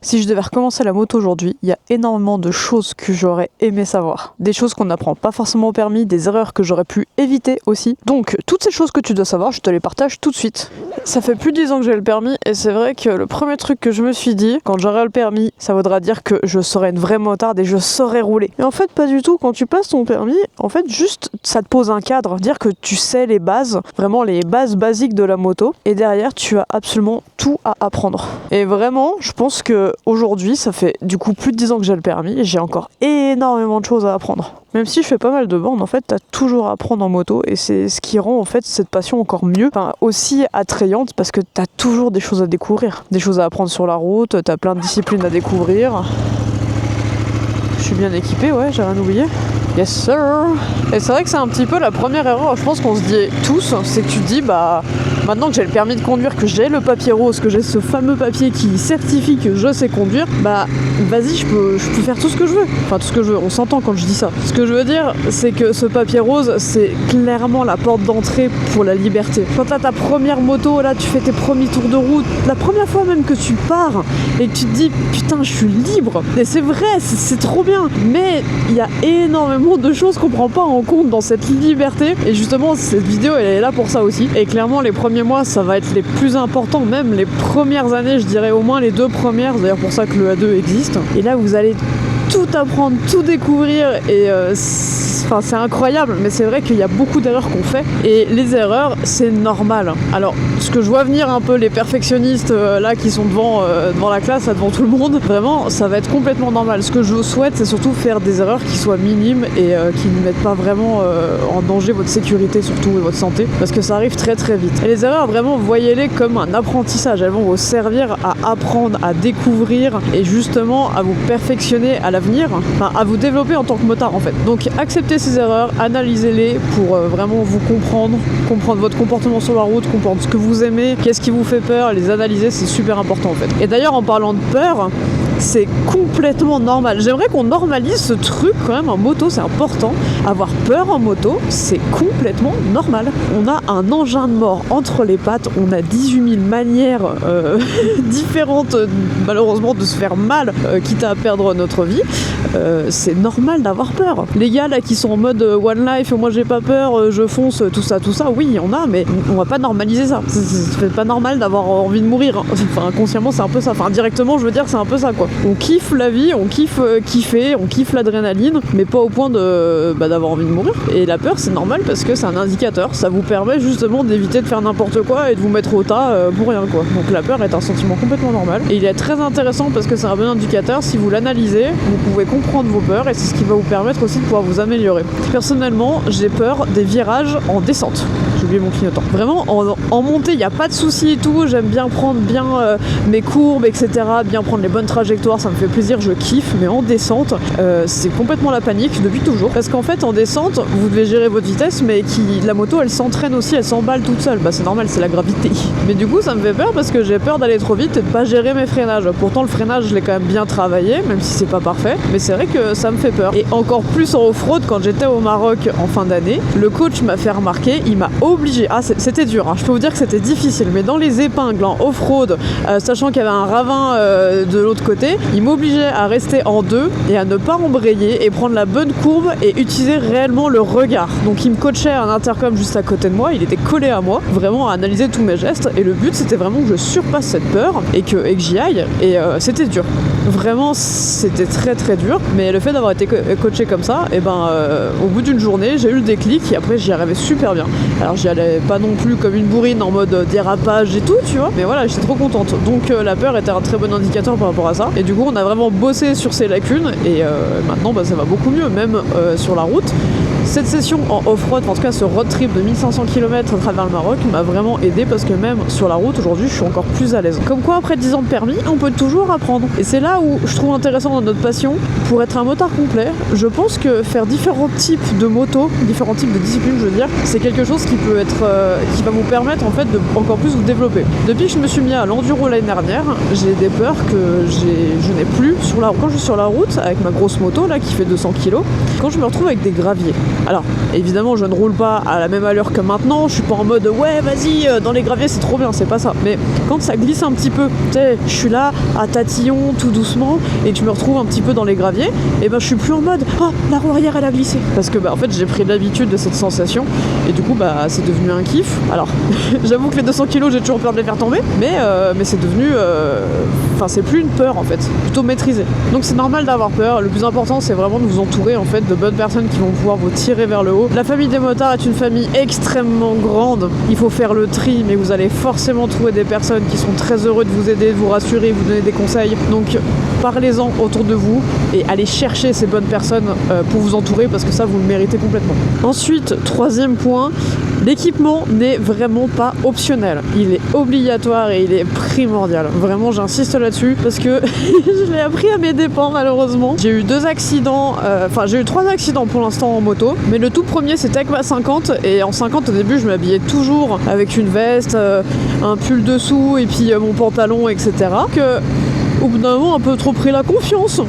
Si je devais recommencer la moto aujourd'hui, il y a énormément de choses que j'aurais aimé savoir. Des choses qu'on n'apprend pas forcément au permis, des erreurs que j'aurais pu éviter aussi. Donc, toutes ces choses que tu dois savoir, je te les partage tout de suite. Ça fait plus de 10 ans que j'ai le permis et c'est vrai que le premier truc que je me suis dit, quand j'aurai le permis, ça voudra dire que je serai une vraie motarde et je saurai rouler. Et en fait, pas du tout. Quand tu passes ton permis, en fait, juste, ça te pose un cadre. Dire que tu sais les bases, vraiment les bases basiques de la moto. Et derrière, tu as absolument tout à apprendre. Et vraiment, je pense que aujourd'hui, ça fait du coup plus de 10 ans que j'ai le permis et j'ai encore énormément de choses à apprendre. Même si je fais pas mal de bornes, en fait, t'as toujours à apprendre en moto et c'est ce qui rend en fait cette passion encore mieux, enfin aussi attrayante parce que t'as toujours des choses à découvrir, des choses à apprendre sur la route, t'as plein de disciplines à découvrir. Je suis bien équipé, ouais, j'ai rien oublié. Yes sir. Et c'est vrai que c'est un petit peu la première erreur, je pense qu'on se dit tous, c'est que tu te dis bah maintenant que j'ai le permis de conduire, que j'ai le papier rose, que j'ai ce fameux papier qui certifie que je sais conduire, bah vas-y je peux faire tout ce que je veux. Enfin tout ce que je veux, on s'entend quand je dis ça. Ce que je veux dire, c'est que ce papier rose, c'est clairement la porte d'entrée pour la liberté. Quand t'as ta première moto, là tu fais tes premiers tours de route, la première fois même que tu pars et que tu te dis putain je suis libre. Et c'est vrai, c'est trop bien. Mais il y a énormément de choses qu'on prend pas en compte dans cette liberté et justement cette vidéo elle est là pour ça aussi et clairement les premiers mois ça va être les plus importants, même les premières années je dirais au moins les 2 premières, c'est d'ailleurs pour ça que le A2 existe et là vous allez tout apprendre, tout découvrir et c'est incroyable mais c'est vrai qu'il y a beaucoup d'erreurs qu'on fait et les erreurs c'est normal. Alors ce que je vois venir un peu les perfectionnistes là qui sont devant la classe, là, devant tout le monde, vraiment ça va être complètement normal. Ce que je souhaite c'est surtout faire des erreurs qui soient minimes et qui ne mettent pas vraiment en danger votre sécurité surtout et votre santé parce que ça arrive très très vite. Et les erreurs vraiment voyez-les comme un apprentissage, elles vont vous servir à apprendre, à découvrir et justement à vous perfectionner à l'avenir, enfin à vous développer en tant que motard en fait. Donc acceptez ces erreurs, analysez-les pour vraiment vous comprendre votre comportement sur la route, comprendre ce que vous aimez, qu'est-ce qui vous fait peur, les analyser c'est super important en fait. Et d'ailleurs en parlant de peur, c'est complètement normal. J'aimerais qu'on normalise ce truc quand même en moto, c'est important. Avoir peur en moto, c'est complètement normal. On a un engin de mort entre les pattes, on a 18 000 manières différentes malheureusement de se faire mal, quitte à perdre notre vie. C'est normal d'avoir peur. Les gars là qui sont en mode one life, moi j'ai pas peur, je fonce, tout ça, oui il y en a, mais on va pas normaliser ça. C'est pas normal d'avoir envie de mourir. Enfin inconsciemment c'est un peu ça, enfin directement je veux dire c'est un peu ça quoi. On kiffe la vie, on kiffe kiffer, on kiffe l'adrénaline, mais pas au point d'avoir envie de mourir. Et la peur c'est normal parce que c'est un indicateur, ça vous permet justement d'éviter de faire n'importe quoi et de vous mettre au tas pour rien quoi. Donc la peur est un sentiment complètement normal et il est très intéressant parce que c'est un bon indicateur. Si vous l'analysez, vous pouvez comprendre vos peurs et c'est ce qui va vous permettre aussi de pouvoir vous améliorer. Personnellement, j'ai peur des virages en descente. J'ai oublié mon clignotant. Vraiment, en montée, il n'y a pas de souci et tout. J'aime bien prendre mes courbes, etc. Bien prendre les bonnes trajectoires, ça me fait plaisir, je kiffe. Mais en descente, c'est complètement la panique depuis toujours. Parce qu'en fait, en descente, vous devez gérer votre vitesse, mais la moto, elle s'entraîne aussi, elle s'emballe toute seule. Bah, c'est normal, c'est la gravité. Mais du coup, ça me fait peur parce que j'ai peur d'aller trop vite et de pas gérer mes freinages. Pourtant, le freinage, je l'ai quand même bien travaillé, même si c'est pas parfait. Mais c'est vrai que ça me fait peur. Et encore plus en off-road, quand j'étais au Maroc en fin d'année, le coach m'a fait remarquer, il m'a obligé. Ah, c'était dur, hein. Je peux vous dire que c'était difficile, mais dans les épingles, en off-road, sachant qu'il y avait un ravin de l'autre côté, il m'obligeait à rester en deux et à ne pas embrayer et prendre la bonne courbe et utiliser réellement le regard. Donc il me coachait à un intercom juste à côté de moi, il était collé à moi, vraiment à analyser tous mes gestes et le but c'était vraiment que je surpasse cette peur et que j'y aille et c'était dur. Vraiment c'était très très dur, mais le fait d'avoir été coaché comme ça, et au bout d'une journée j'ai eu le déclic et après j'y arrivais super bien. Alors j'y allais pas non plus comme une bourrine en mode dérapage et tout tu vois, mais voilà j'étais trop contente. Donc la peur était un très bon indicateur par rapport à ça et du coup on a vraiment bossé sur ces lacunes et maintenant ça va beaucoup mieux même sur la route. Cette session en off-road, en tout cas ce road trip de 1500 km à travers le Maroc m'a vraiment aidé parce que même sur la route aujourd'hui je suis encore plus à l'aise. Comme quoi après 10 ans de permis on peut toujours apprendre. Et c'est là où je trouve intéressant dans notre passion, pour être un motard complet, je pense que faire différents types de motos, différents types de disciplines je veux dire, c'est quelque chose qui peut être, qui va vous permettre en fait de encore plus vous développer. Depuis que je me suis mis à l'enduro l'année dernière, j'ai des peurs que j'ai je n'ai plus sur la route. Quand je suis sur la route avec ma grosse moto là qui fait 200 kg, quand je me retrouve avec des graviers. Alors évidemment je ne roule pas à la même allure que maintenant, je suis pas en mode ouais vas-y dans les graviers c'est trop bien, c'est pas ça. Mais quand ça glisse un petit peu, tu sais, je suis là à tatillon tout doucement et que je me retrouve un petit peu dans les graviers, et ben je suis plus en mode oh la roue arrière elle a glissé. Parce que en fait j'ai pris l'habitude de cette sensation et du coup c'est devenu un kiff. Alors j'avoue que les 200 kg j'ai toujours peur de les faire tomber, mais c'est devenu c'est plus une peur en fait, plutôt maîtrisé. Donc c'est normal d'avoir peur, le plus important c'est vraiment de vous entourer en fait de bonnes personnes qui vont pouvoir vous tirer vers le haut. La famille des motards est une famille extrêmement grande, il faut faire le tri, mais vous allez forcément trouver des personnes qui sont très heureux de vous aider, de vous rassurer, vous donner des conseils. Donc parlez-en autour de vous et allez chercher ces bonnes personnes pour vous entourer, parce que ça vous le méritez complètement. Ensuite, troisième point, l'équipement n'est vraiment pas optionnel, il est obligatoire et il est primordial. Vraiment j'insiste là-dessus parce que je l'ai appris à mes dépens malheureusement. J'ai eu 3 accidents pour l'instant en moto, mais le tout premier c'était avec ma 50, et en 50 au début je m'habillais toujours avec une veste, un pull dessous et puis mon pantalon etc. Au bout d'un moment, un peu trop pris la confiance.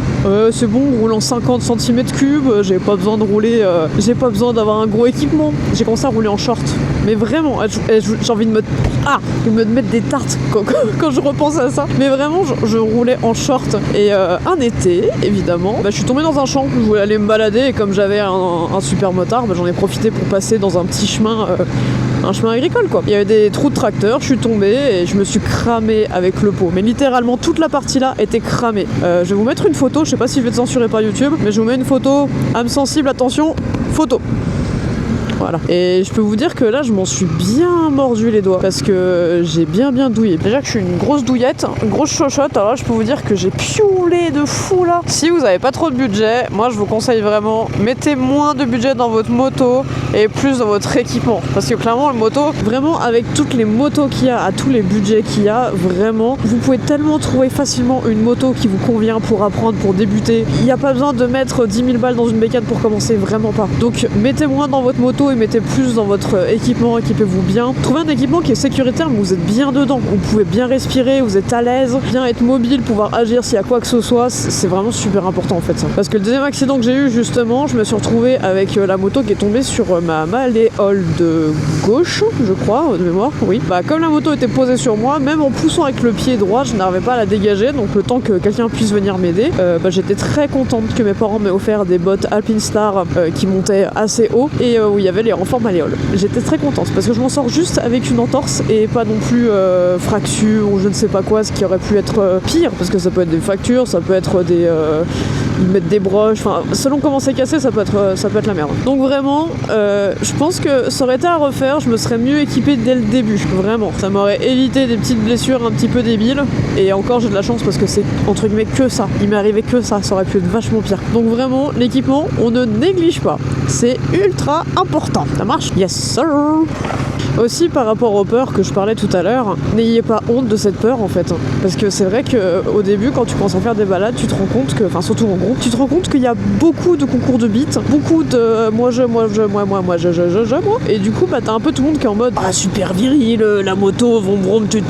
C'est bon, on roule en 50 cm3, j'ai pas besoin de rouler, j'ai pas besoin d'avoir un gros équipement. J'ai commencé à rouler en short. Mais vraiment, j'ai envie de me mettre des tartes quand je repense à ça. Mais vraiment, je roulais en short. Et un été, évidemment, je suis tombée dans un champ, je voulais aller me balader, et comme j'avais un super motard, j'en ai profité pour passer dans un petit chemin. Un chemin agricole quoi. Il y avait des trous de tracteur, je suis tombée et je me suis cramée avec le pot. Mais littéralement toute la partie là était cramée. Je vais vous mettre une photo, je sais pas si je vais être censuré par YouTube, mais je vous mets une photo, âme sensible, attention, photo. Voilà. Et je peux vous dire que là, je m'en suis bien mordu les doigts parce que j'ai bien douillé. Déjà que je suis une grosse douillette, une grosse chochotte, alors là, je peux vous dire que j'ai piolé de fou là. Si vous avez pas trop de budget, moi je vous conseille vraiment, mettez moins de budget dans votre moto et plus dans votre équipement. Parce que clairement, le moto, vraiment avec toutes les motos qu'il y a, à tous les budgets qu'il y a, vraiment, vous pouvez tellement trouver facilement une moto qui vous convient pour apprendre, pour débuter. Il n'y a pas besoin de mettre 10 000 balles dans une bécane pour commencer, vraiment pas. Donc mettez moins dans votre moto et mettez plus dans votre équipement, équipez-vous bien. Trouvez un équipement qui est sécuritaire mais vous êtes bien dedans, vous pouvez bien respirer, vous êtes à l'aise, bien être mobile, pouvoir agir s'il y a quoi que ce soit, c'est vraiment super important en fait ça. Parce que le deuxième accident que j'ai eu justement, je me suis retrouvée avec la moto qui est tombée sur ma malléole de gauche, je crois, de mémoire, oui. Comme la moto était posée sur moi, même en poussant avec le pied droit, je n'arrivais pas à la dégager, donc le temps que quelqu'un puisse venir m'aider, j'étais très contente que mes parents m'aient offert des bottes Alpinestar qui montaient assez haut et où il y avait les renforts malléoles. J'étais très contente parce que je m'en sors juste avec une entorse et pas non plus fracture ou je ne sais pas quoi, ce qui aurait pu être pire, parce que ça peut être des fractures, ça peut être des... ils mettent des broches, enfin selon comment c'est cassé ça peut être la merde. Donc vraiment je pense que ça aurait été à refaire, je me serais mieux équipée dès le début, vraiment. Ça m'aurait évité des petites blessures un petit peu débiles, et encore j'ai de la chance parce que c'est entre guillemets que ça, il m'est arrivé que ça aurait pu être vachement pire. Donc vraiment l'équipement on ne néglige pas, c'est ultra important. Ça marche? Yes sir. Aussi par rapport aux peurs que je parlais tout à l'heure, n'ayez pas honte de cette peur en fait, parce que c'est vrai qu'au début quand tu commences à faire des balades, tu te rends compte que, enfin surtout en groupe, tu te rends compte qu'il y a beaucoup de concours de beats, beaucoup de moi, et du coup t'as un peu tout le monde qui est en mode ah super viril, la moto, vroom tut,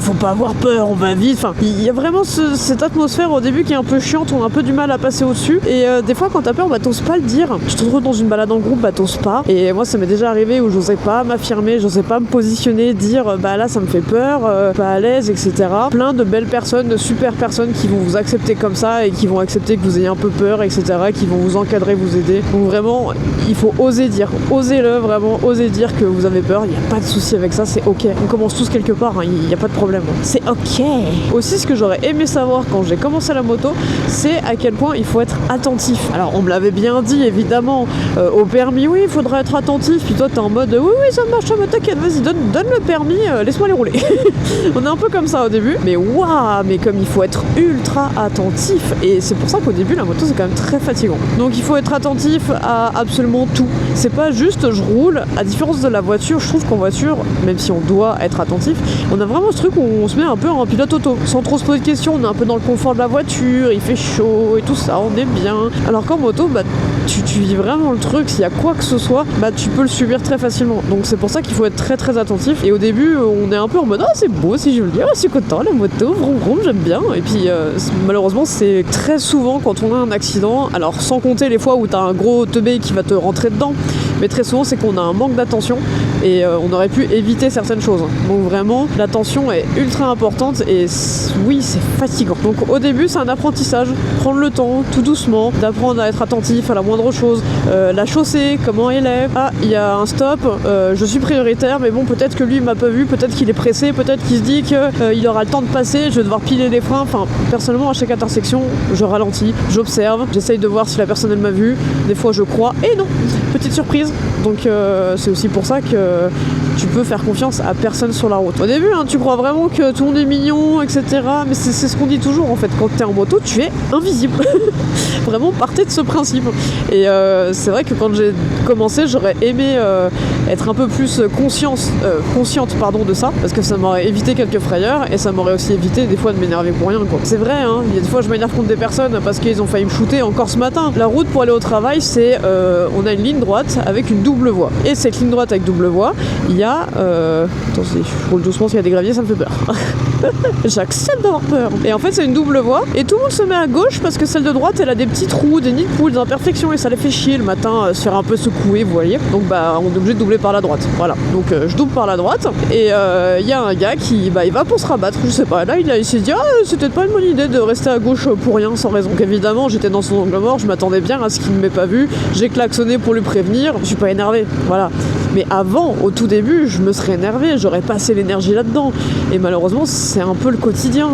faut pas avoir peur, on va vite, enfin il y a vraiment cette atmosphère au début qui est un peu chiante, on a un peu du mal à passer au-dessus, et des fois quand t'as peur t'oses pas le dire, tu te retrouves dans une balade en groupe, t'oses pas, et moi ça m'est déjà arrivé où j'osais pas m'affirmer, j'osais pas me positionner, dire là ça me fait peur, pas à l'aise, etc. Plein de belles personnes, de super personnes qui vont vous accepter comme ça et qui vont accepter que vous ayez un peu peur, etc. qui vont vous encadrer, vous aider. Donc vraiment, il faut oser dire, osez-le vraiment, osez dire que vous avez peur, il n'y a pas de souci avec ça, c'est ok. On commence tous quelque part, il n'y a pas de problème. C'est ok. Aussi, ce que j'aurais aimé savoir quand j'ai commencé la moto, c'est à quel point il faut être attentif. Alors on me l'avait bien dit évidemment, au permis, oui, il faudra être attentif, puis toi t'es en mode oui, ça marche, ça me t'inquiète, vas-y, donne le permis, laisse-moi les rouler. On est un peu comme ça au début, mais waouh, mais comme il faut être ultra attentif, et c'est pour ça qu'au début début, la moto c'est quand même très fatigant. Donc il faut être attentif à absolument tout. C'est pas juste je roule, à différence de la voiture, je trouve qu'en voiture, même si on doit être attentif, on a vraiment ce truc où on se met un peu en pilote auto, sans trop se poser de questions, on est un peu dans le confort de la voiture, il fait chaud et tout ça, on est bien. Alors qu'en moto, bah tu vis vraiment le truc, s'il y a quoi que ce soit, bah tu peux le subir très facilement. Donc c'est pour ça qu'il faut être très très attentif. Et au début, on est un peu en mode c'est beau si je veux le dire, je suis content, la moto, vroom vroom, j'aime bien. Et puis malheureusement, c'est très souvent quand on a un accident, alors sans compter les fois où t'as un gros teubé qui va te rentrer dedans, mais très souvent c'est qu'on a un manque d'attention et on aurait pu éviter certaines choses. Donc vraiment, l'attention est ultra importante et oui, c'est fatigant. Donc au début, c'est un apprentissage, prendre le temps, tout doucement, d'apprendre à être attentif à la moindre chose. La chaussée, comment elle est. Ah, il y a un stop, je suis prioritaire, mais bon, peut-être que lui il m'a pas vu, peut-être qu'il est pressé, peut-être qu'il se dit qu'il aura le temps de passer, je vais devoir piler les freins. Enfin, personnellement, à chaque intersection, je ralentis, j'observe, j'essaye de voir si la personne elle m'a vu. Des fois, je crois, et non, petite surprise. Donc c'est aussi pour ça que tu peux faire confiance à personne sur la route. Au début, tu crois vraiment que tout le monde est mignon, etc. Mais c'est ce qu'on dit toujours en fait. Quand t'es en moto, tu es invisible. Vraiment, partez de ce principe. Et c'est vrai que quand j'ai commencé, j'aurais aimé être un peu plus consciente de ça, parce que ça m'aurait évité quelques frayeurs et ça m'aurait aussi évité des fois de m'énerver pour rien, quoi. C'est vrai, il y a des fois je m'énerve contre des personnes parce qu'ils ont failli me shooter. Encore ce matin, la route pour aller au travail, c'est on a une ligne droite avec une double voie. Et cette ligne droite avec double voie, il y a attendez, je roule doucement, s'il y a des graviers, ça me fait peur. J'accepte d'avoir peur. Et en fait, c'est une double voie et tout le monde se met à gauche parce que celle de droite, elle a des petits trous, des nids de poules, des imperfections et ça les fait chier le matin se faire un peu secouer, vous voyez. Donc bah on est obligé de doubler par la droite. Voilà. Donc je double par la droite et il y a un gars qui il va pour se rabattre, je sais pas. Là il s'est dit c'est peut-être pas une bonne idée de rester à gauche pour rien sans raison. Donc évidemment j'étais dans son angle mort, je m'attendais bien à ce qu'il ne m'ait pas vu. J'ai klaxonné pour lui prévenir. Je suis pas énervé. Voilà. Mais avant, au tout début, je me serais énervé, j'aurais passé l'énergie là-dedans. Et malheureusement, c'est un peu le quotidien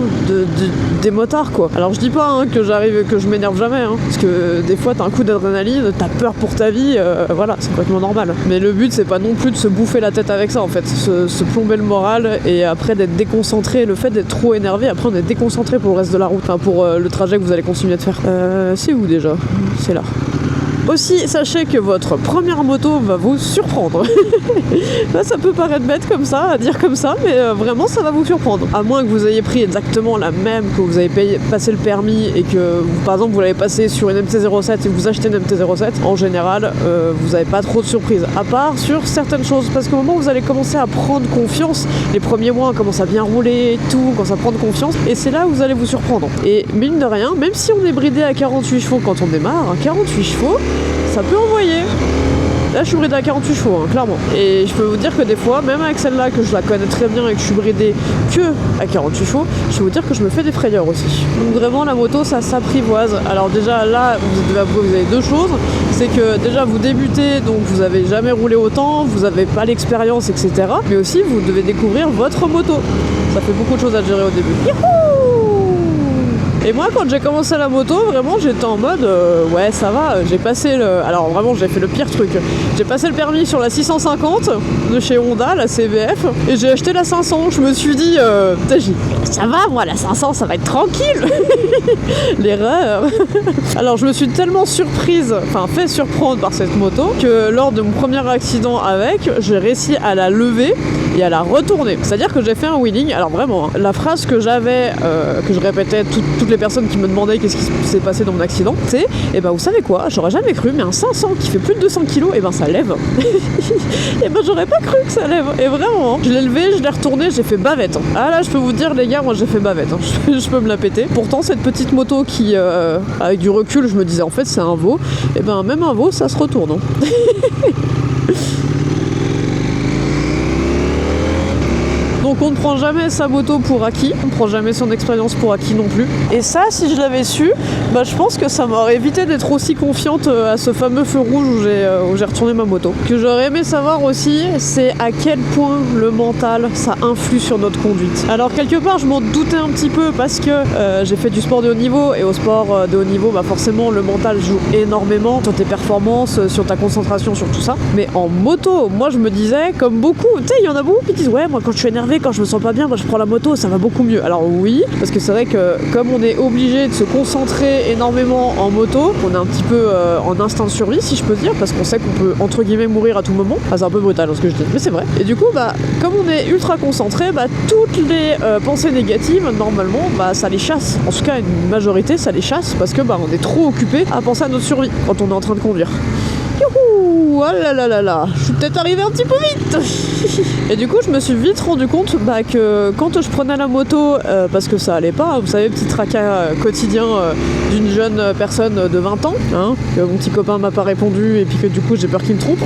des motards, quoi. Alors je dis pas que je m'énerve jamais, parce que des fois t'as un coup d'adrénaline, t'as peur pour ta vie, voilà, c'est complètement normal. Mais le but, c'est pas non plus de se bouffer la tête avec ça, en fait, se plomber le moral et après d'être déconcentré, le fait d'être trop énervé, après on est déconcentré pour le reste de la route, pour le trajet que vous allez continuer de faire. C'est où déjà ? C'est là. Aussi, sachez que votre première moto va vous surprendre. Là, ça peut paraître bête comme ça, à dire comme ça, mais vraiment, ça va vous surprendre. À moins que vous ayez pris exactement la même, que vous avez passé le permis et que, par exemple, vous l'avez passé sur une MT-07 et vous achetez une MT-07, en général, vous n'avez pas trop de surprises. À part sur certaines choses, parce qu'au moment où vous allez commencer à prendre confiance, les premiers mois, on commence à bien rouler et tout, on commence à prendre confiance, et c'est là où vous allez vous surprendre. Et mine de rien, même si on est bridé à 48 chevaux quand on démarre, 48 chevaux, ça peut envoyer. Là, je suis bridé à 48 chevaux, clairement. Et je peux vous dire que des fois, même avec celle-là, que je la connais très bien et que je suis bridé que à 48 chevaux, je peux vous dire que je me fais des frayeurs aussi. Donc vraiment, la moto, ça s'apprivoise. Alors déjà, là, vous avez deux choses. C'est que déjà, vous débutez, donc vous avez jamais roulé autant, vous n'avez pas l'expérience, etc. Mais aussi, vous devez découvrir votre moto. Ça fait beaucoup de choses à gérer au début. Youhou! Et moi, quand j'ai commencé la moto, vraiment, j'étais en mode ouais, ça va, j'ai passé le... Alors vraiment, j'ai fait le pire truc. J'ai passé le permis sur la 650 de chez Honda, la CVF, et j'ai acheté la 500. Je me suis dit, ça va, moi, la 500, ça va être tranquille. L'erreur. Alors, je me suis tellement fait surprendre par cette moto, que lors de mon premier accident avec, j'ai réussi à la lever et à la retourner. C'est-à-dire que j'ai fait un wheeling. Alors vraiment, la phrase que j'avais, que je répétais toutes les personnes qui me demandaient qu'est-ce qui s'est passé dans mon accident, c'est vous savez quoi, j'aurais jamais cru, mais un 500 qui fait plus de 200 kg, ça lève. Et j'aurais pas cru que ça lève. Et vraiment, je l'ai levé, je l'ai retourné, j'ai fait bavette. Ah là, je peux vous dire, les gars, moi j'ai fait bavette. Je peux me la péter. Pourtant, cette petite moto qui, avec du recul, je me disais en fait c'est un veau. Et même un veau, ça se retourne. Donc on ne prend jamais sa moto pour acquis, on ne prend jamais son expérience pour acquis non plus. Et ça, si je l'avais su, je pense que ça m'aurait évité d'être aussi confiante à ce fameux feu rouge où j'ai retourné ma moto. Ce que j'aurais aimé savoir aussi, c'est à quel point le mental, ça influe sur notre conduite. Alors quelque part, je m'en doutais un petit peu parce que j'ai fait du sport de haut niveau, et au sport de haut niveau, forcément, le mental joue énormément sur tes performances, sur ta concentration, sur tout ça. Mais en moto, moi je me disais, comme beaucoup, tu sais, il y en a beaucoup qui disent ouais, moi quand je suis énervé, quand quand je me sens pas bien, bah, je prends la moto, ça va beaucoup mieux. Alors oui, parce que c'est vrai que comme on est obligé de se concentrer énormément en moto, on est un petit peu en instinct de survie, si je peux dire, parce qu'on sait qu'on peut entre guillemets mourir à tout moment. Ah, c'est un peu brutal ce que je dis, mais c'est vrai. Et du coup, bah, comme on est ultra concentré, bah, toutes les pensées négatives, normalement, bah, ça les chasse. En tout cas, une majorité, ça les chasse, parce que bah, on est trop occupé à penser à notre survie quand on est en train de conduire. Youhou, oh là là là là, je suis peut-être arrivé un petit peu vite. Et du coup, je me suis vite rendu compte bah, que quand je prenais la moto, parce que ça allait pas, vous savez, petit tracas quotidien d'une jeune personne de 20 ans, hein, que mon petit copain m'a pas répondu et puis que du coup j'ai peur qu'il me trompe.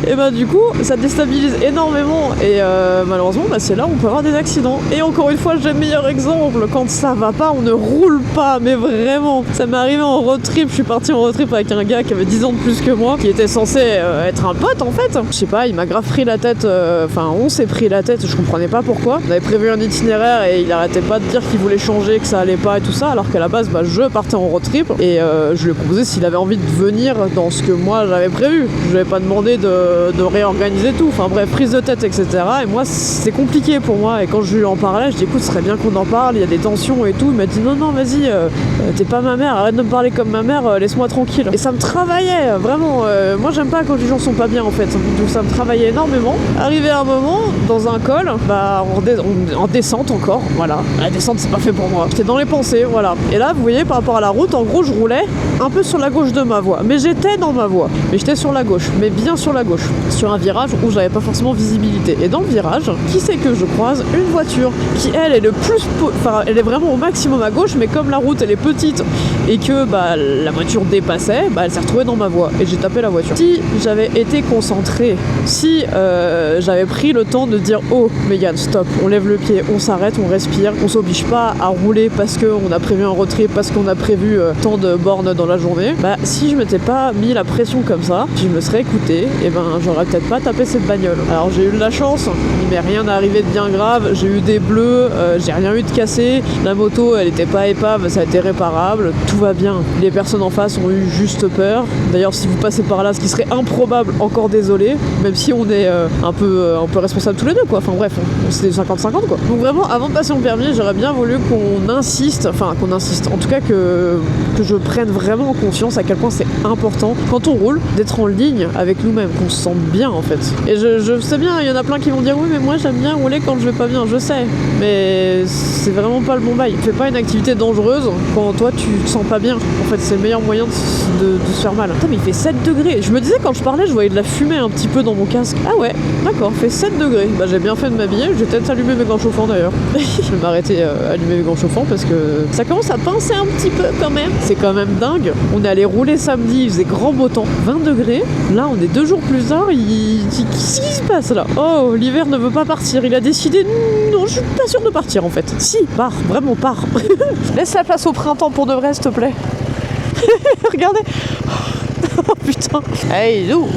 Et bah du coup ça déstabilise énormément et malheureusement bah, c'est là où on peut avoir des accidents. Et encore une fois j'ai le meilleur exemple, quand ça va pas on ne roule pas, mais vraiment. Ça m'est arrivé en road trip, je suis partie en road trip avec un gars qui avait 10 ans de plus que moi, qui était censé être un pote en fait. Je sais pas, il m'a grave pris la tête, enfin on s'est pris la tête, je comprenais pas pourquoi. On avait prévu un itinéraire et il arrêtait pas de dire qu'il voulait changer, que ça allait pas et tout ça, alors qu'à la base bah, je partais en road trip et je lui ai proposé s'il avait envie de venir dans ce que moi j'avais prévu. Je lui avais pas demandé de réorganiser tout, enfin bref, prise de tête, etc. Et moi c'est compliqué pour moi, et quand je lui en parlais, je dis écoute, ce serait bien qu'on en parle, il y a des tensions et tout. Il m'a dit non vas-y, t'es pas ma mère, arrête de me parler comme ma mère, laisse-moi tranquille. Et ça me travaillait, vraiment, moi j'aime pas quand les gens sont pas bien en fait, donc ça me travaillait énormément. Arrivé à un moment, dans un col, bah en descente encore, voilà, la descente c'est pas fait pour moi, j'étais dans les pensées, voilà. Et là vous voyez par rapport à la route, en gros je roulais un peu sur la gauche de ma voie, mais j'étais dans ma voie, mais j'étais sur la gauche, mais bien sur la gauche, sur un virage où j'avais pas forcément visibilité. Et dans le virage, qui c'est que je croise? Une voiture qui elle est le plus, enfin elle est vraiment au maximum à gauche, mais comme la route elle est petite et que bah la voiture dépassait, bah elle s'est retrouvée dans ma voie et j'ai tapé la voiture. Si j'avais été concentré, si j'avais pris le temps de dire oh Mégane stop, on lève le pied, on s'arrête, on respire, on s'oblige pas à rouler parce qu'on a prévu un road trip, parce qu'on a prévu tant de bornes dans la journée, bah si je m'étais pas mis la pression comme ça, je me serais écouté, et ben j'aurais peut-être pas tapé cette bagnole. Alors j'ai eu de la chance, il m'est rien arrivé de bien grave, j'ai eu des bleus, j'ai rien eu de cassé, la moto elle était pas épave, ça a été réparable, tout va bien. Les personnes en face ont eu juste peur. D'ailleurs si vous passez par là, ce qui serait improbable, encore désolé, même si on est un peu responsables tous les deux quoi, enfin bref, c'est 50-50 quoi. Donc vraiment avant de passer mon permis, j'aurais bien voulu qu'on insiste, en tout cas que je prenne vraiment conscience à quel point c'est important quand on roule d'être en ligne avec nous-mêmes, qu'on se sente bien en fait. Et je sais bien, il y en a plein qui vont dire oui mais moi j'aime bien rouler quand je vais pas bien, je sais, mais c'est vraiment pas le bon bail. Fais pas une activité dangereuse quand toi tu te sens pas bien, en fait c'est le meilleur moyen de se faire mal. Putain mais il fait 7 degrés, je me disais quand je parlais je voyais de la fumée un petit peu dans mon casque. Ah ouais, d'accord, il fait 7 degrés, bah j'ai bien fait de m'habiller, je vais peut-être allumer mes gants chauffants d'ailleurs. Je vais m'arrêter à allumer mes gants chauffants parce que ça commence à pincer un petit peu quand même. C'est quand même dingue, on est allé rouler samedi, il faisait grand beau temps, 20 degrés, là on est 2 jours plus tard, qu'est-ce qui se passe là? Oh, l'hiver ne veut pas partir, il a décidé, non je suis pas sûre de partir en fait. Si, pars, vraiment pars. Laisse la place au printemps pour de vrai s'il te plaît. Regardez. Oh putain. Hey Lou.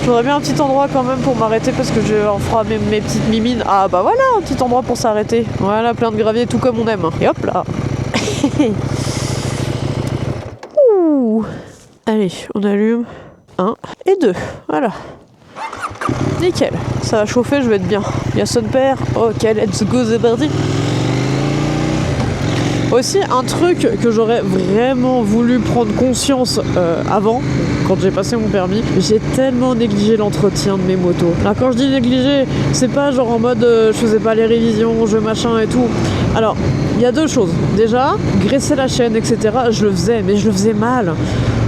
J'aurais bien un petit endroit quand même pour m'arrêter parce que je ferai mes petites mimines. Ah bah voilà, un petit endroit pour s'arrêter. Voilà, plein de gravier, tout comme on aime. Et hop là. Ouh. Allez, on allume 1 et 2. Voilà. Nickel. Ça va chauffer, je vais être bien. Il y a son père. Ok, let's go, c'est parti. Aussi, un truc que j'aurais vraiment voulu prendre conscience avant, quand j'ai passé mon permis, j'ai tellement négligé l'entretien de mes motos. Alors quand je dis négligé, c'est pas genre en mode je faisais pas les révisions, je machin et tout. Alors, il y a deux choses. Déjà, graisser la chaîne, etc., je le faisais, mais je le faisais mal.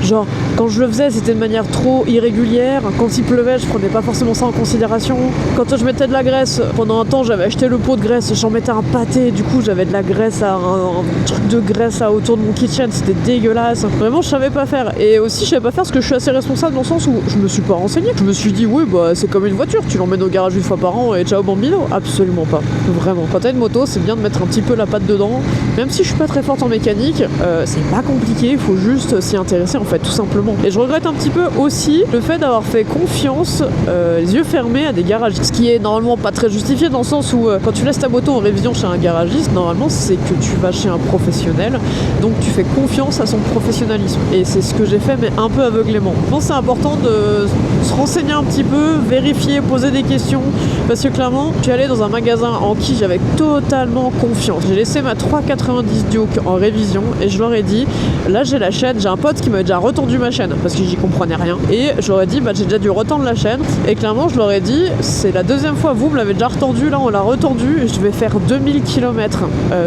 Genre, quand je le faisais, c'était de manière trop irrégulière. Quand il pleuvait, je prenais pas forcément ça en considération. Quand je mettais de la graisse, pendant un temps, j'avais acheté le pot de graisse, j'en mettais un pâté, du coup, j'avais de la graisse, un truc de graisse autour de mon kitchen, c'était dégueulasse. Vraiment, je savais pas faire. Et aussi, je savais pas faire parce que je suis assez responsable dans le sens où je me suis pas renseignée. Je me suis dit, oui, bah, c'est comme une voiture, tu l'emmènes au garage une fois par an et ciao bambino. Absolument pas. Vraiment. Quand t'as une moto, c'est bien de mettre un petit peu la patte dedans. Même si je suis pas très forte en mécanique, c'est pas compliqué, il faut juste s'y intéresser en fait. fait, tout simplement. Et je regrette un petit peu aussi le fait d'avoir fait confiance, les yeux fermés, à des garagistes. Ce qui est normalement pas très justifié dans le sens où quand tu laisses ta moto en révision chez un garagiste, normalement c'est que tu vas chez un professionnel, donc tu fais confiance à son professionnalisme. Et c'est ce que j'ai fait, mais un peu aveuglément. Je pense que c'est important de se renseigner un petit peu, vérifier, poser des questions, parce que clairement, je suis allée dans un magasin en qui j'avais totalement confiance. J'ai laissé ma 390 Duke en révision et je leur ai dit, là j'ai la chaîne, j'ai un pote qui m'avait déjà retendu ma chaîne parce que j'y comprenais rien. Et je leur ai dit, j'ai déjà dû retendre la chaîne. Et clairement, je leur ai dit, c'est la deuxième fois, vous me l'avez déjà retendu, là on l'a retendu, je vais faire 2000 km.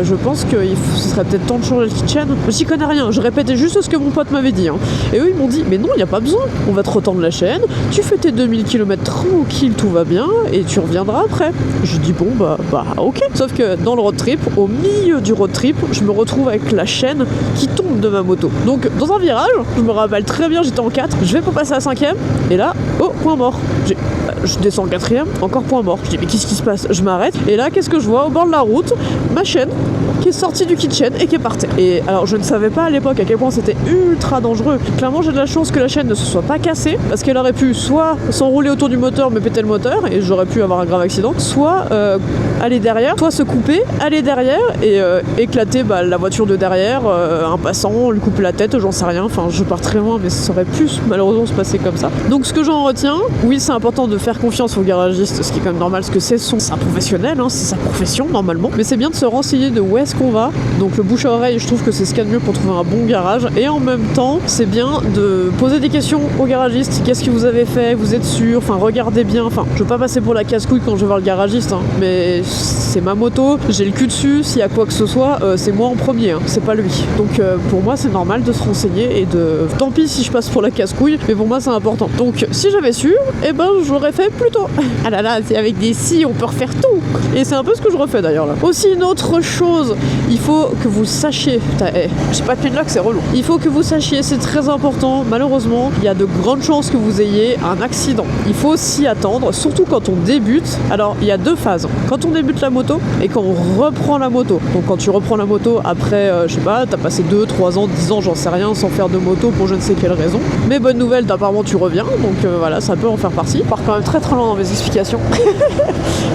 Je pense que ce serait peut-être temps de changer de chaîne. J'y connais rien, je répétais juste ce que mon pote m'avait dit. Et eux ils m'ont dit, mais non, il n'y a pas besoin, on va te retendre la chaîne, tu fais tes 2000 km tranquille, tout va bien, et tu reviendras après. Je dis bon ok. Sauf que dans le road trip, au milieu du road trip, je me retrouve avec la chaîne qui tombe de ma moto. Donc dans un virage, je me rappelle très bien, j'étais en 4, je vais pour passer à 5ème, et là, point mort. Je descends en 4ème, encore point mort. Je dis mais qu'est-ce qui se passe? Je m'arrête, et là qu'est-ce que je vois au bord de la route? Ma chaîne qui est sortie du kitchen et qui est par terre. Et alors je ne savais pas à l'époque à quel point c'était ultra dangereux. Clairement j'ai de la chance que la chaîne ne se soit pas cassée, parce qu'elle aurait pu soit s'enrouler autour du moteur mais péter le moteur et j'aurais pu avoir un grave accident, soit aller derrière, soit se couper, aller derrière et éclater la voiture de derrière, un passant, lui couper la tête, j'en sais rien, enfin je pars très loin mais ça aurait pu malheureusement se passer comme ça. Donc ce que j'en retiens, oui c'est important de faire confiance aux garagistes, ce qui est quand même normal, parce que c'est un professionnel, c'est sa profession normalement, mais c'est bien de se renseigner de où est-ce qu'on va. Donc le bouche à oreille, je trouve que c'est ce qu'il y a de mieux pour trouver un bon garage, et en même temps c'est bien de poser des questions aux garagistes. Qu'est-ce que vous avez fait, vous êtes sûr, enfin regardez bien, enfin je veux pas passer pour la casse-couille quand je vais voir le garagiste, mais c'est ma moto, j'ai le cul dessus, s'il y a quoi que ce soit, c'est moi en premier, c'est pas lui. Donc pour moi c'est normal de se renseigner et de... Tant pis si je passe pour la casse-couille, mais pour moi c'est important. Donc si j'avais su, j'aurais fait plus tôt. Ah là là, c'est avec des si, on peut refaire tout. Et c'est un peu ce que je refais d'ailleurs là. Aussi une autre chose, il faut que vous sachiez, j'ai pas de pin lock, c'est relou. Il faut que vous sachiez, c'est très important, malheureusement, il y a de grandes chances que vous ayez un accident. Il faut s'y attendre, surtout quand on débute. Alors il y a deux phases. Quand on débute la moto et quand on reprend la moto. Donc quand tu reprends la moto après, je sais pas, t'as passé 2, 3 ans, 10 ans, j'en sais rien, sans faire de moto pour je ne sais quelle raison. Mais bonne nouvelle, apparemment tu reviens, donc voilà, ça peut en faire partie. Je pars quand même très très loin dans mes explications.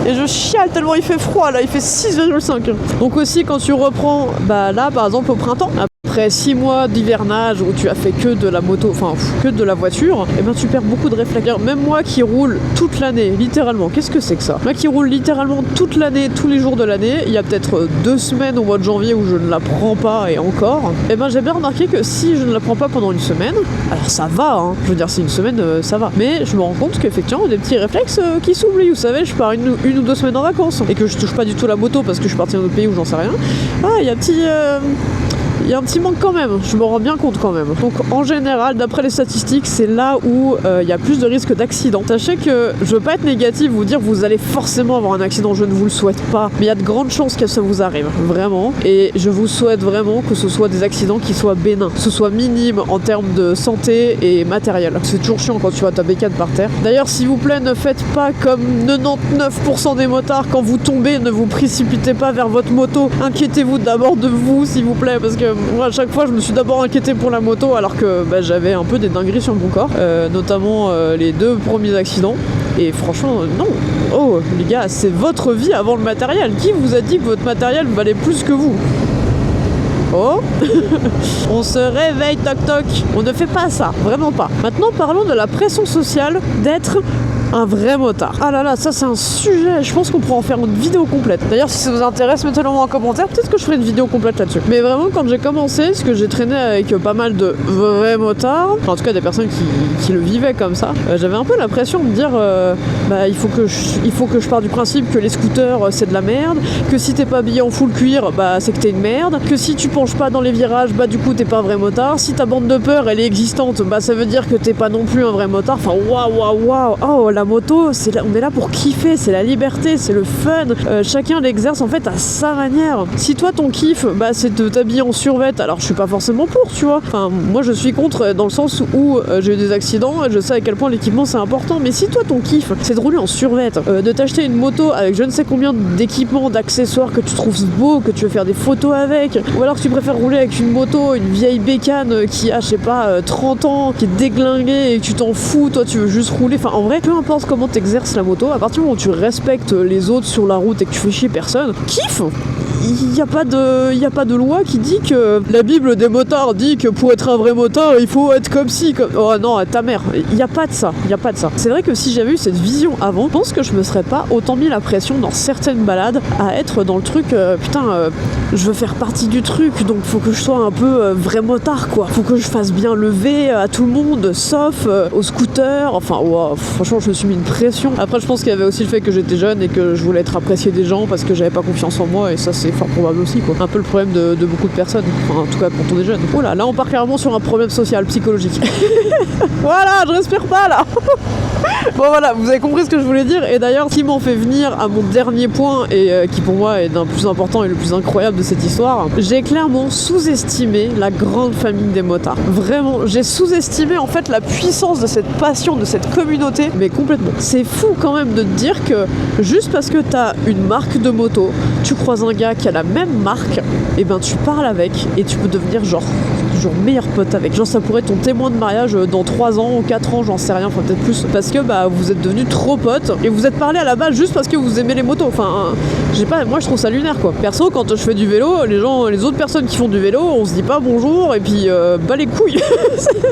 Et je chiale tellement il fait froid là, il fait 6,5. Donc aussi quand tu reprends, là par exemple au printemps, après 6 mois d'hivernage où tu as fait que de la moto, enfin que de la voiture, tu perds beaucoup de réflexes. Même moi qui roule toute l'année, littéralement, qu'est-ce que c'est que ça? Moi qui roule littéralement toute l'année, tous les jours de l'année, il y a peut-être 2 semaines au mois de janvier où je ne la prends pas et encore, j'ai bien remarqué que si je ne la prends pas pendant une semaine, alors ça va, je veux dire c'est une semaine, ça va, mais je me rends compte qu'effectivement il y a des petits réflexes qui s'oublient. Vous savez, je pars une ou 2 semaines en vacances et que je touche pas du tout la moto parce que je suis partie dans un autre pays où j'en sais rien. Il y a un petit manque quand même, je me rends bien compte quand même. Donc en général, d'après les statistiques, c'est là où il y a plus de risques d'accident. Sachez que je veux pas être négative, vous dire vous allez forcément avoir un accident, je ne vous le souhaite pas, mais il y a de grandes chances que ça vous arrive, vraiment. Et je vous souhaite vraiment que ce soit des accidents qui soient bénins, que ce soit minime en termes de santé et matériel. C'est toujours chiant quand tu vois ta bécane par terre. D'ailleurs, s'il vous plaît, ne faites pas comme 99% des motards, quand vous tombez, ne vous précipitez pas vers votre moto. Inquiétez-vous d'abord de vous, s'il vous plaît, parce que moi à chaque fois je me suis d'abord inquiété pour la moto alors que j'avais un peu des dingueries sur mon corps, notamment les 2 premiers accidents, et franchement non. Oh les gars, c'est votre vie avant le matériel. Qui vous a dit que votre matériel valait plus que vous? Oh. On se réveille, toc toc. On ne fait pas ça, vraiment pas. Maintenant parlons de la pression sociale d'être un vrai motard. Ah là là, ça c'est un sujet, je pense qu'on pourra en faire une vidéo complète. D'ailleurs, si ça vous intéresse, mettez-le moi en commentaire, peut-être que je ferai une vidéo complète là-dessus. Mais vraiment, quand j'ai commencé, parce que j'ai traîné avec pas mal de vrais motards, en tout cas des personnes qui le vivaient comme ça, j'avais un peu l'impression de me dire il faut que je parte du principe que les scooters c'est de la merde, que si t'es pas habillé en full cuir, c'est que t'es une merde, que si tu penches pas dans les virages, du coup t'es pas un vrai motard, si ta bande de peur elle est existante, ça veut dire que t'es pas non plus un vrai motard. Enfin waouh, oh la moto, on est là pour kiffer, c'est la liberté, c'est le fun. Chacun l'exerce en fait à sa manière. Si toi ton kiff, c'est de t'habiller en survêt, alors je suis pas forcément pour, tu vois. Enfin, moi je suis contre dans le sens où j'ai eu des accidents et je sais à quel point l'équipement c'est important. Mais si toi ton kiff, c'est de rouler en survêt, de t'acheter une moto avec je ne sais combien d'équipements, d'accessoires que tu trouves beau, que tu veux faire des photos avec, ou alors tu préfères rouler avec une moto, une vieille bécane qui a, je sais pas, 30 ans, qui est déglinguée et que tu t'en fous, toi tu veux juste rouler. Enfin, en vrai, peu importe comment t'exerces la moto, à partir du moment où tu respectes les autres sur la route et que tu fais chier personne, kiffe. Il n'y a pas de loi qui dit que la Bible des motards dit que pour être un vrai motard il faut être comme si comme... Oh non, ta mère, il n'y a pas de ça, c'est vrai que si j'avais eu cette vision avant, je pense que je me serais pas autant mis la pression dans certaines balades à être dans le truc je veux faire partie du truc, donc faut que je sois un peu vrai motard quoi, faut que je fasse bien lever à tout le monde sauf aux scooters, enfin wow, franchement je me suis mis une pression. Après je pense qu'il y avait aussi le fait que j'étais jeune et que je voulais être apprécié des gens parce que j'avais pas confiance en moi, et ça c'est fort probable aussi quoi. Un peu le problème de beaucoup de personnes, enfin, en tout cas quand on est jeune. Oh là on part clairement sur un problème social, psychologique. Voilà, je respire pas là. Bon voilà, vous avez compris ce que je voulais dire, et d'ailleurs qui m'en fait venir à mon dernier point et qui pour moi est d'un plus important et le plus incroyable de cette histoire. J'ai clairement sous-estimé la grande famille des motards. Vraiment, j'ai sous-estimé en fait la puissance de cette passion, de cette communauté, mais complètement. C'est fou quand même de te dire que juste parce que t'as une marque de moto, tu croises un gars qui a la même marque, et ben tu parles avec et tu peux devenir genre meilleur pote avec. Genre ça pourrait être ton témoin de mariage dans 3 ans ou 4 ans, j'en sais rien, enfin peut-être plus, parce que vous êtes devenus trop potes et vous êtes parlé à la base juste parce que vous aimez les motos. Enfin, je sais pas, moi je trouve ça lunaire quoi. Perso, quand je fais du vélo, les autres personnes qui font du vélo, on se dit pas bonjour et puis les couilles.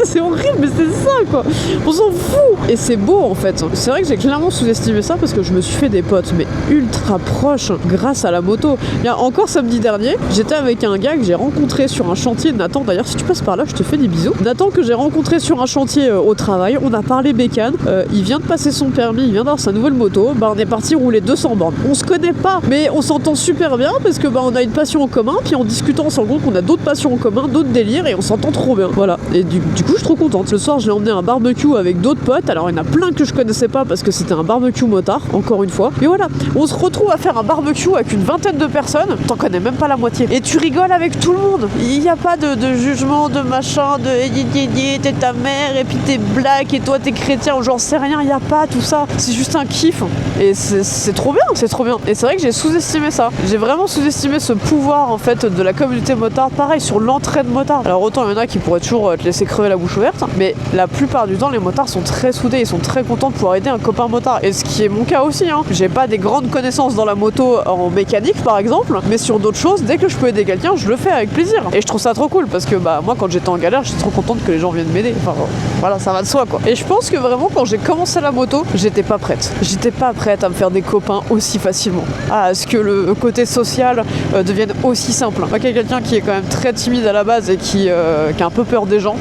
C'est horrible, mais c'est ça quoi. On s'en fout. Et c'est beau en fait. C'est vrai que j'ai clairement sous-estimé ça parce que je me suis fait des potes mais ultra proches grâce à la moto. Il y a encore samedi dernier, j'étais avec un gars que j'ai rencontré sur un chantier. Nathan, d'ailleurs, si tu passes par là, je te fais des bisous. Nathan que j'ai rencontré sur un chantier au travail, on a parlé bécane, il vient de passer son permis, il vient d'avoir sa nouvelle moto, on est parti rouler 200 bornes. On se connaît pas, mais on s'entend super bien parce que on a une passion en commun, puis en discutant on se rend compte qu'on a d'autres passions en commun, d'autres délires, et on s'entend trop bien. Voilà. Et du coup je suis trop contente. Le soir je l'ai emmené à un barbecue avec d'autres potes, alors il y en a plein que je connaissais pas parce que c'était un barbecue motard, encore une fois. Mais voilà, on se retrouve à faire un barbecue avec une vingtaine de personnes, t'en connais même pas la moitié. Et tu rigoles avec tout le monde. Il n'y a pas de jugement, de machin, de t'es ta mère et puis t'es black et toi t'es chrétien ou j'en sais rien, il n'y a pas tout ça. C'est juste un kiff. Et c'est trop bien, c'est trop bien. Et c'est vrai que j'ai sous-estimé ça. J'ai vraiment sous-estimé ce pouvoir en fait de la communauté motard. Pareil sur l'entraide motard. Alors autant il y en a qui pourraient toujours te laisser crever la bouche ouverte, mais la plupart du temps les motards sont très soudés, ils sont très contents de pouvoir aider un copain motard. Et ce qui est mon cas aussi, hein. J'ai pas des grandes connaissances dans la moto en mécanique par exemple, mais sur d'autres choses, dès que je peux aider quelqu'un, je le fais avec plaisir. Et je trouve ça trop cool parce que moi quand j'étais en galère, j'étais trop contente que les gens viennent m'aider. Enfin voilà, ça va de soi quoi. Et je pense que vraiment quand j'ai commencé la moto, j'étais pas prête. J'étais pas prête à me faire des copains aussi facilement. À ce que le côté social devienne aussi simple. Moi qui est quelqu'un qui est quand même très timide à la base et qui a un peu peur des gens,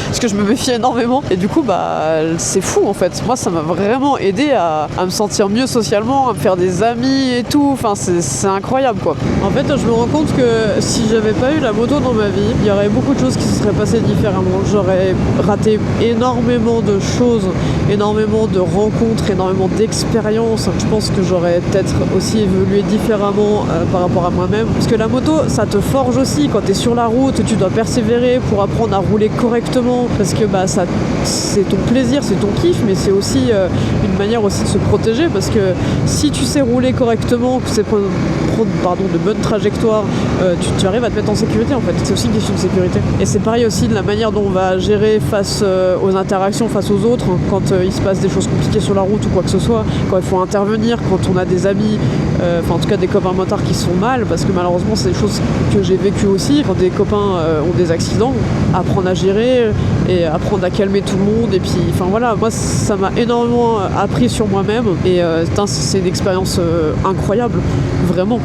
parce que je me méfie énormément. Et du coup c'est fou en fait. Moi ça m'a vraiment aidé à me sentir mieux socialement, à me faire des amis et tout. Enfin c'est incroyable quoi. En fait je me rends compte que si j'avais pas eu la moto dans ma vie, il y aurait beaucoup de choses qui se seraient passées différemment. J'aurais raté énormément de choses, énormément de rencontres, énormément d'expériences. Je pense que j'aurais peut-être aussi évolué différemment par rapport à moi-même. Parce que la moto, ça te forge aussi. Quand tu es sur la route, tu dois persévérer pour apprendre à rouler correctement. Parce que c'est ton plaisir, c'est ton kiff, mais c'est aussi une manière aussi de se protéger. Parce que si tu sais rouler correctement, que c'est prendre de bonnes trajectoires, tu arrives à te mettre en sécurité en fait. C'est aussi une question de sécurité. Et c'est pareil aussi de la manière dont on va gérer face aux interactions face aux autres, quand il se passe des choses compliquées sur la route ou quoi que ce soit, quand il faut intervenir, quand on a des amis, en tout cas des copains motards qui sont mal, parce que malheureusement c'est des choses que j'ai vécues aussi, quand des copains ont des accidents, apprendre à gérer et apprendre à calmer tout le monde, et puis voilà, moi ça m'a énormément appris sur moi-même, et c'est une expérience incroyable, vraiment.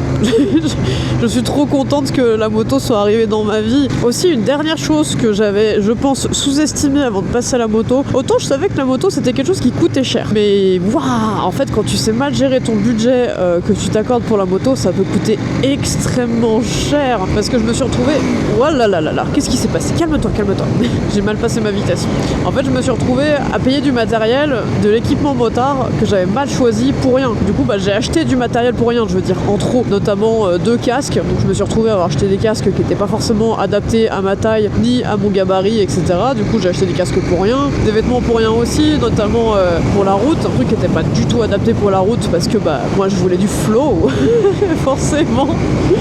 Je suis trop contente que la moto soit arrivée dans ma vie. Aussi, une dernière chose que j'avais, je pense, sous-estimée avant de passer à la moto. Autant je savais que la moto c'était quelque chose qui coûtait cher. Mais waouh, en fait, quand tu sais mal gérer ton budget que tu t'accordes pour la moto, ça peut coûter extrêmement cher. Parce que je me suis retrouvée. Oh là là là là, qu'est-ce qui s'est passé? Calme-toi, calme-toi. J'ai mal passé ma vitesse. En fait, je me suis retrouvée à payer du matériel, de l'équipement motard que j'avais mal choisi pour rien. Du coup, j'ai acheté du matériel pour rien, je veux dire, en trop. Notamment 2 casques. Donc, je me suis retrouvée à avoir acheté des casques qui n'étaient pas forcément adaptés à ma taille ni à mon gabarit, etc. Du coup, j'ai acheté des casques pour rien, des vêtements pour rien aussi, notamment pour la route, un truc qui n'était pas du tout adapté pour la route parce que moi je voulais du flow, forcément.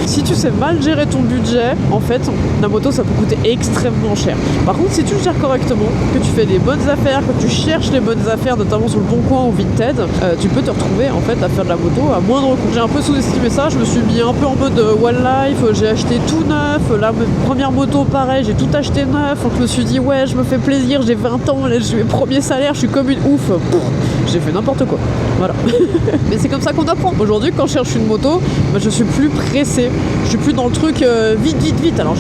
Si tu sais mal gérer ton budget, en fait, la moto ça peut coûter extrêmement cher. Par contre, si tu le gères correctement, que tu fais des bonnes affaires, que tu cherches les bonnes affaires, notamment sur le Bon Coin ou Vinted, tu peux te retrouver en fait à faire de la moto à moindre coût. J'ai un peu sous-estimé ça, je me suis mis un peu en mode one life, j'ai acheté tout neuf, la première moto pareil, j'ai tout acheté neuf, je me suis dit ouais je me fais plaisir, j'ai 20 ans, là, j'ai mes premiers salaires, je suis comme une ouf. J'ai fait n'importe quoi. Voilà. Mais c'est comme ça qu'on apprend. Aujourd'hui, quand je cherche une moto, je suis plus pressée. Je suis plus dans le truc vite, vite, vite. Alors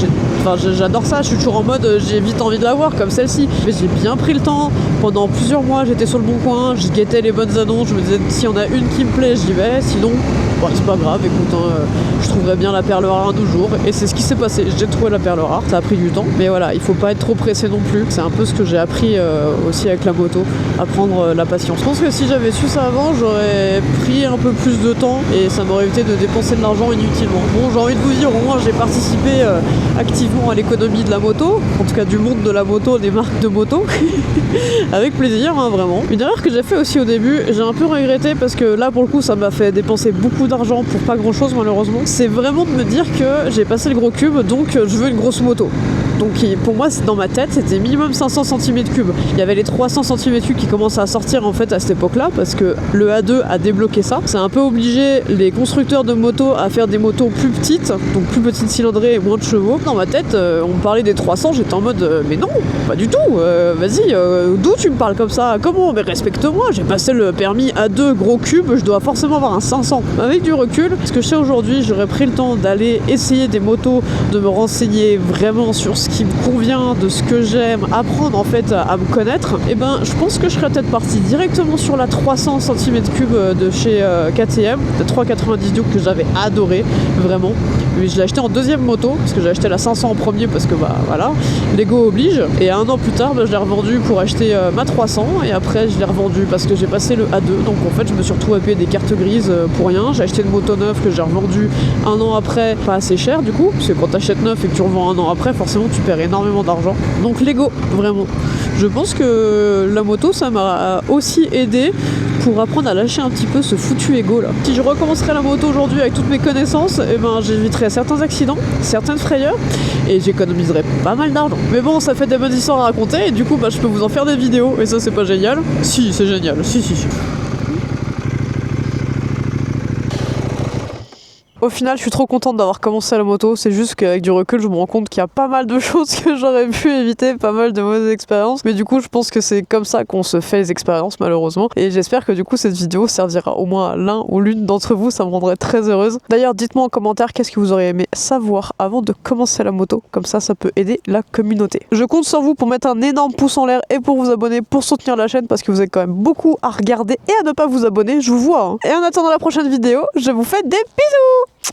j'adore ça, je suis toujours en mode j'ai vite envie de l'avoir comme celle-ci. Mais j'ai bien pris le temps. Pendant plusieurs mois, j'étais sur le Bon Coin, je guettais les bonnes annonces, je me disais s'il y en a une qui me plaît, j'y vais. Sinon, c'est pas grave, écoute, je trouverai bien la perle rare un de jour. Et c'est ce qui s'est passé. J'ai trouvé la perle rare, ça a pris du temps. Mais voilà, il faut pas être trop pressé non plus. C'est un peu ce que j'ai appris aussi avec la moto, apprendre la patience. Je pense que si j'avais su ça avant, j'aurais pris un peu plus de temps et ça m'aurait évité de dépenser de l'argent inutilement. Bon, j'ai envie de vous dire, au moins j'ai participé activement à l'économie de la moto, en tout cas du monde de la moto, des marques de moto, avec plaisir, hein, vraiment. Une erreur que j'ai fait aussi au début, j'ai un peu regretté parce que là pour le coup ça m'a fait dépenser beaucoup d'argent pour pas grand chose malheureusement, c'est vraiment de me dire que j'ai passé le gros cube donc je veux une grosse moto. Donc pour moi, dans ma tête, c'était minimum 500 cm3. Il y avait les 300 cm3 qui commencent à sortir en fait à cette époque-là parce que le A2 a débloqué ça. C'est un peu obligé les constructeurs de motos à faire des motos plus petites, donc plus petites cylindrées et moins de chevaux. Dans ma tête, on me parlait des 300, j'étais en mode mais non, pas du tout. Vas-y, d'où tu me parles comme ça? Comment? Mais respecte-moi. J'ai passé le permis A2 gros cube, je dois forcément avoir un 500. Avec du recul, ce que je sais aujourd'hui, j'aurais pris le temps d'aller essayer des motos, de me renseigner vraiment sur ce qui me convient, de ce que j'aime, apprendre en fait à me connaître, et je pense que je serais peut-être partie directement sur la 300 cm3 de chez KTM, la 390 Duke que j'avais adoré, vraiment. Mais je l'ai acheté en deuxième moto, parce que j'ai acheté la 500 en premier parce que voilà, l'ego oblige, et 1 an plus tard, je l'ai revendu pour acheter ma 300, et après je l'ai revendu parce que j'ai passé le A2, donc en fait je me suis retrouvé à payer des cartes grises pour rien. J'ai acheté une moto neuve que j'ai revendue 1 an après, pas assez cher du coup, parce que quand t'achètes neuf et que tu revends 1 an après, forcément tu perds énormément d'argent. Donc l'ego, vraiment. Je pense que la moto, ça m'a aussi aidé pour apprendre à lâcher un petit peu ce foutu ego là. Si je recommencerais la moto aujourd'hui avec toutes mes connaissances, j'éviterais certains accidents, certaines frayeurs, et j'économiserais pas mal d'argent. Mais bon, ça fait des bonnes histoires à raconter, et du coup, je peux vous en faire des vidéos, et ça, c'est pas génial? Si, c'est génial, si. Au final, je suis trop contente d'avoir commencé la moto. C'est juste qu'avec du recul, je me rends compte qu'il y a pas mal de choses que j'aurais pu éviter, pas mal de mauvaises expériences. Mais du coup, je pense que c'est comme ça qu'on se fait les expériences, malheureusement. Et j'espère que du coup, cette vidéo servira au moins à l'un ou l'une d'entre vous. Ça me rendrait très heureuse. D'ailleurs, dites-moi en commentaire qu'est-ce que vous auriez aimé savoir avant de commencer la moto. Comme ça peut aider la communauté. Je compte sur vous pour mettre un énorme pouce en l'air et pour vous abonner, pour soutenir la chaîne, parce que vous êtes quand même beaucoup à regarder et à ne pas vous abonner. Je vous vois. Et en attendant la prochaine vidéo, je vous fais des bisous.